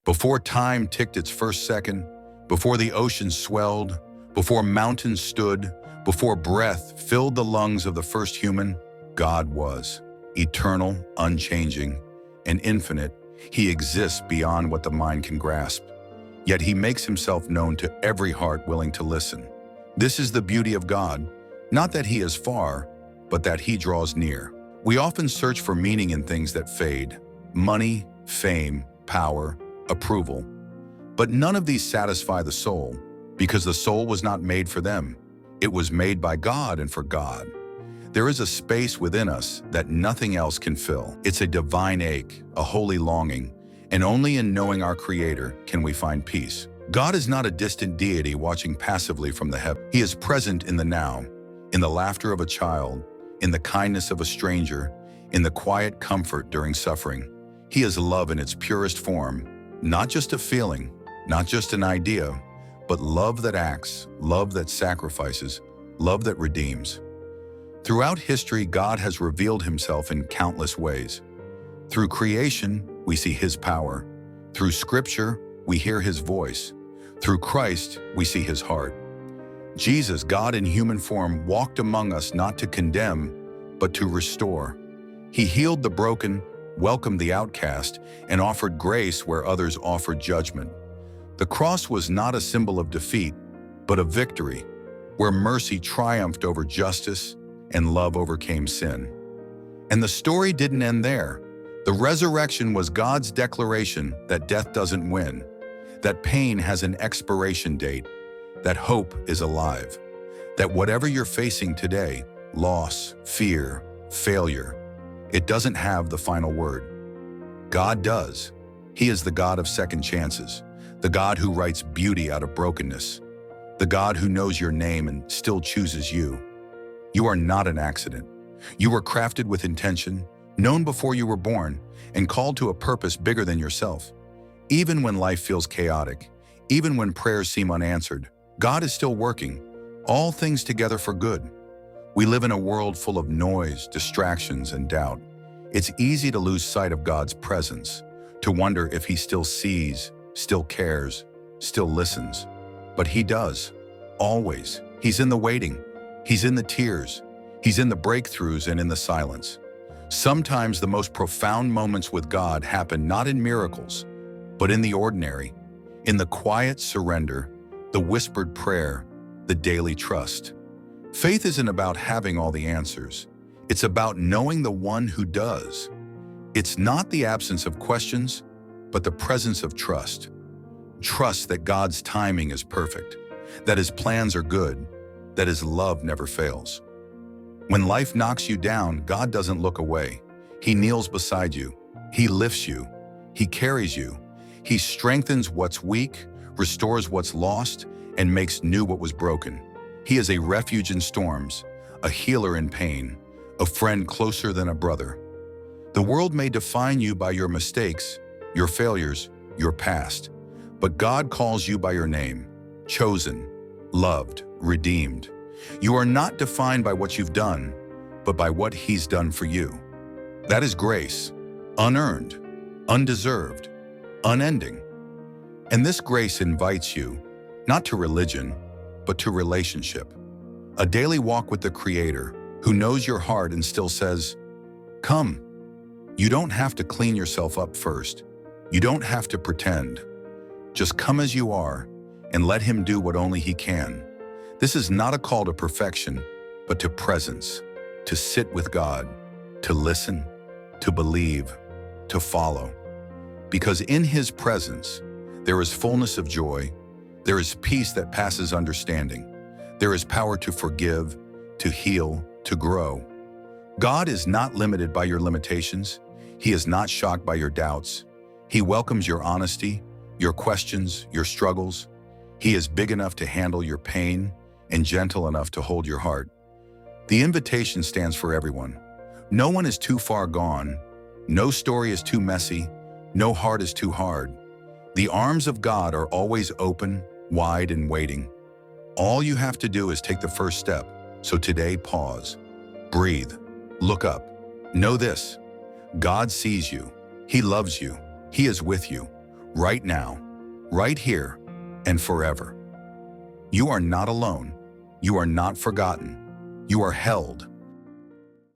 Before time ticked its first second, before the oceans swelled, before mountains stood, before breath filled the lungs of the first human, God was. Eternal, unchanging, and infinite, he exists beyond what the mind can grasp. Yet he makes himself known to every heart willing to listen. This is the beauty of God, not that he is far, but that he draws near. We often search for meaning in things that fade: money, fame, power, approval. But none of these satisfy the soul, because the soul was not made for them. It was made by God and for God. There is a space within us that nothing else can fill. It's a divine ache, a holy longing, and only in knowing our Creator can we find peace. God is not a distant deity watching passively from the heavens. He is present in the now, in the laughter of a child, in the kindness of a stranger, in the quiet comfort during suffering. He is love in its purest form, not just a feeling, not just an idea, but love that acts, love that sacrifices, love that redeems. Throughout history, God has revealed himself in countless ways. Through creation, we see his power. Through scripture, we hear his voice. Through Christ, we see his heart. Jesus, God in human form, walked among us not to condemn, but to restore. He healed the broken, welcomed the outcast, and offered grace where others offered judgment. The cross was not a symbol of defeat, but of victory, where mercy triumphed over justice and love overcame sin. And the story didn't end there. The resurrection was God's declaration that death doesn't win, that pain has an expiration date, that hope is alive, that whatever you're facing today, loss, fear, failure, it doesn't have the final word. God does. He is the God of second chances, the God who writes beauty out of brokenness, the God who knows your name and still chooses you. You are not an accident. You were crafted with intention, known before you were born, and called to a purpose bigger than yourself. Even when life feels chaotic, even when prayers seem unanswered, God is still working, all things together for good. We live in a world full of noise, distractions, and doubt. It's easy to lose sight of God's presence, to wonder if he still sees, still cares, still listens. But he does, always. He's in the waiting. He's in the tears. He's in the breakthroughs and in the silence. Sometimes the most profound moments with God happen not in miracles, but in the ordinary, in the quiet surrender, the whispered prayer, the daily trust. Faith isn't about having all the answers. It's about knowing the one who does. It's not the absence of questions, but the presence of trust. Trust that God's timing is perfect, that his plans are good, that his love never fails. When life knocks you down, God doesn't look away. He kneels beside you. He lifts you. He carries you. He strengthens what's weak, restores what's lost, and makes new what was broken. He is a refuge in storms, a healer in pain, a friend closer than a brother. The world may define you by your mistakes, your failures, your past, but God calls you by your name, chosen, loved, redeemed. You are not defined by what you've done, but by what he's done for you. That is grace, unearned, undeserved, unending. And this grace invites you, not to religion, but to relationship. A daily walk with the Creator, who knows your heart and still says, "Come." You don't have to clean yourself up first. You don't have to pretend. Just come as you are and let him do what only he can. This is not a call to perfection, but to presence, to sit with God, to listen, to believe, to follow. Because in his presence, there is fullness of joy, there is peace that passes understanding, there is power to forgive, to heal, to grow. God is not limited by your limitations. He is not shocked by your doubts. He welcomes your honesty, your questions, your struggles. He is big enough to handle your pain and gentle enough to hold your heart. The invitation stands for everyone. No one is too far gone. No story is too messy. No heart is too hard. The arms of God are always open, wide, and waiting. All you have to do is take the first step. So today, pause, breathe, look up. Know this: God sees you. He loves you. He is with you, right now, right here, and forever. You are not alone. You are not forgotten. You are held,